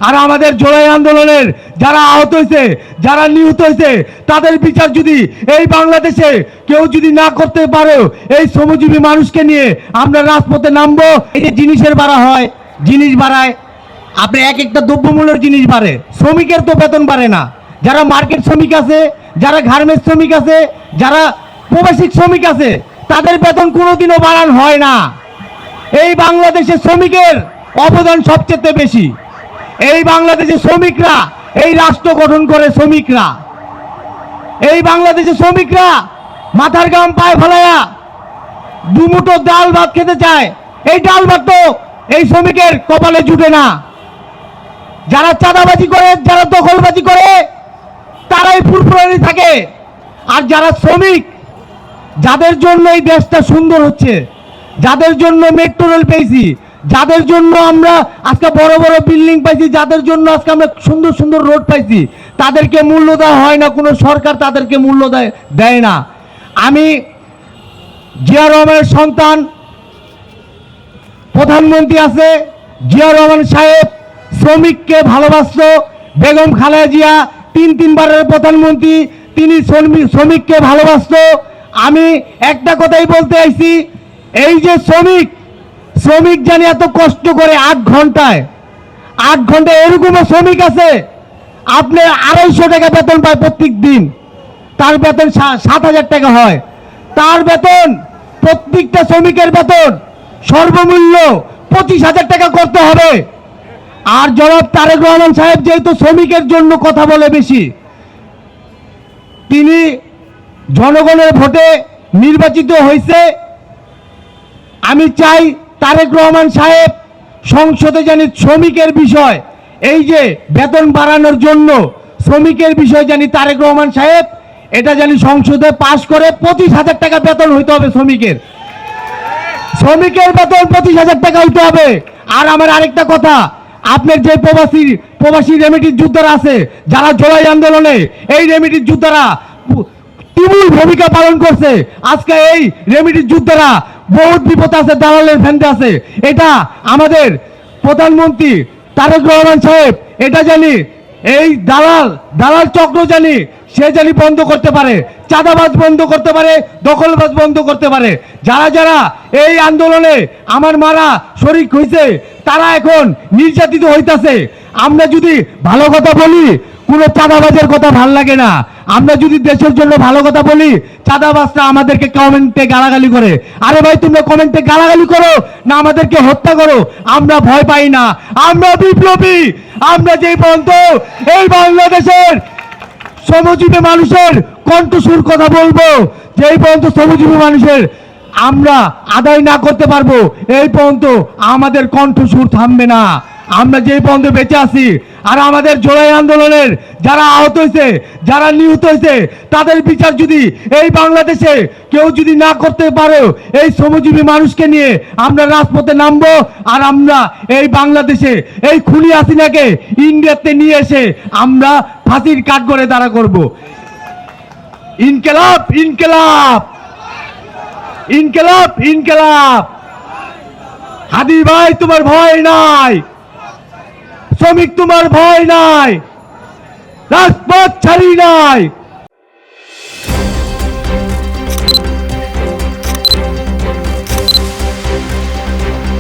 আর আমাদের জুলাই আন্দোলনের যারা আহত হয়েছে, যারা নিহত হয়েছে, তাদের বিচার যদি এই বাংলাদেশে কেউ যদি না করতে পারে, এই শ্রমজীবী মানুষকে নিয়ে আমরা রাজপথে নামবো। এই যে জিনিসের বাড়া হয়, জিনিস বাড়ায়, আপনি এক একটা দ্রব্যমূল্যের জিনিস বাড়ে, শ্রমিকের তো বেতন বাড়ে না। যারা মার্কেট শ্রমিক আছে, যারা গার্মেন্টস শ্রমিক আছে, যারা প্রবাসী শ্রমিক আছে, তাদের বেতন কোনোদিনও বাড়ানো হয় না। এই বাংলাদেশের শ্রমিকের অবদান সবচেয়ে বেশি। এই বাংলাদেশের শ্রমিকরা এই রাষ্ট্র গঠন করে। শ্রমিকরা, এই বাংলাদেশের শ্রমিকরা মাথার ঘাম পায়ে ফেলায়া দুমুঠো ডাল ভাত খেতে চায়। এই ডাল ভাত তো এই শ্রমিকের কপালে জুটে না। যারা চাঁদাবাজি করে, যারা দখলবাজি করে, তারাই ফুরফুরানি থাকে। আর যারা শ্রমিক, যাদের জন্য এই দেশটা সুন্দর হচ্ছে, যাদের জন্য মেট্রো রেল পেয়েছি, যাদের জন্য আমরা আজকে বড় বড় বিল্ডিং পাইছি, যাদের জন্য আজকে আমরা সুন্দর সুন্দর রোড পাইছি, তাদেরকে মূল্য দেওয়া হয় না। কোনো সরকার তাদেরকে মূল্য দেয় না। আমি জিয়া রহমানের সন্তান, প্রধানমন্ত্রী আছে, জিয়া রহমান সাহেব শ্রমিককে ভালোবাসত। বেগম খালেদা জিয়া তিনবারের প্রধানমন্ত্রী, তিনি শ্রমিককে ভালোবাসত। আমি একটা কথাই বলতে চাইছি, এই যে শ্রমিক জানি এত কষ্ট করে 8 ঘন্টায় এরকমও শ্রমিক আছে আপনার 250 টাকা বেতন পায় প্রত্যেক দিন। তার বেতন 7,000 টাকা হয়। তার বেতন, প্রত্যেকটা শ্রমিকের বেতন সর্বমূল্য 25,000 টাকা করতে হবে। আর জনাব তারেক রহমান সাহেব যেহেতু শ্রমিকের জন্য কথা বলে বেশি, তিনি জনগণের ভোটে নির্বাচিত হয়েছে। আমি চাই তারেক রহমান সাহেব সংসদে জানি শ্রমিকের বিষয়, এই যে বেতন বাড়ানোর জন্য শ্রমিকের বিষয় জানি তারেক রহমান সাহেব এটা জানি সংসদে পাশ করে 25,000 টাকা বেতন হইতে হবে। শ্রমিকের বেতন 25,000 টাকা হইতে হবে। আর আমার আরেকটা কথা, আপনার যে প্রবাসী রেমিটির যোদ্ধারা আছে, যারা জুলাই আন্দোলনে এই রেমিটির যোদ্ধারা তুমুল ভূমিকা পালন করছে, আজকে এই রেমিটির যোদ্ধারা বহুত বিপদ আছে, দালালের ফ্যান্ডে আছে। এটা আমাদের প্রধানমন্ত্রী তারেক রহমান সাহেব এটা জানি, এই দালাল চক্র জানি সে জানি বন্ধ করতে পারে, চাঁদাবাজ বন্ধ করতে পারে, দখলবাজ বন্ধ করতে পারে। যারা এই আন্দোলনে আমার মারা শরিক হয়েছে, তারা এখন নির্যাতিত হইতাছে। আমরা যদি ভালো কথা বলি, কোনো চাঁদাবাজের কথা ভাল লাগে না। আমরা যদি দেশের জন্য ভালো কথা বলি, চাঁদাবাজরা আমাদেরকে কমেন্টে গালাগালি করে। আরে ভাই, তোমরা কমেন্টে গালাগালি করো না আমাদেরকে হত্যা করো, আমরা ভয় পাই না। আমরা বিপ্লবী। আমরা যেই পর্যন্ত এই বাংলাদেশের শ্রমজীবী মানুষের কণ্ঠস্বর কথা বলবো, যেই পর্যন্ত শ্রমজীবী মানুষের আমরা আদায় না করতে পারবো, এই পর্যন্ত আমাদের কণ্ঠস্বর থামবে না। আমরা যেই পর্যন্ত বেঁচে আছি, আর আমাদের জুলাই আন্দোলনের যারা আহত হয়েছে, যারা নিহত হয়েছে, তাদের বিচার যদি এই বাংলাদেশে কেউ যদি না করতে পারে, এই শ্রমজীবী মানুষকে নিয়ে আমরা রাজপথে নামবো। আর আমরা এই বাংলাদেশে এই খুনি হাসিনাকে ইন্ডিয়াতে নিয়ে এসে আমরা ফাঁসির কাঠগড়ে দাঁড়া করব। ইনকিলাব, ইনকিলাব, ইনকিলাব, ইনকিলাব। হাদি ভাই, তোমার ভয় নাই। শ্রমিক, তোমার ভয় নাই। রাজপথ ছাড়ি নাই।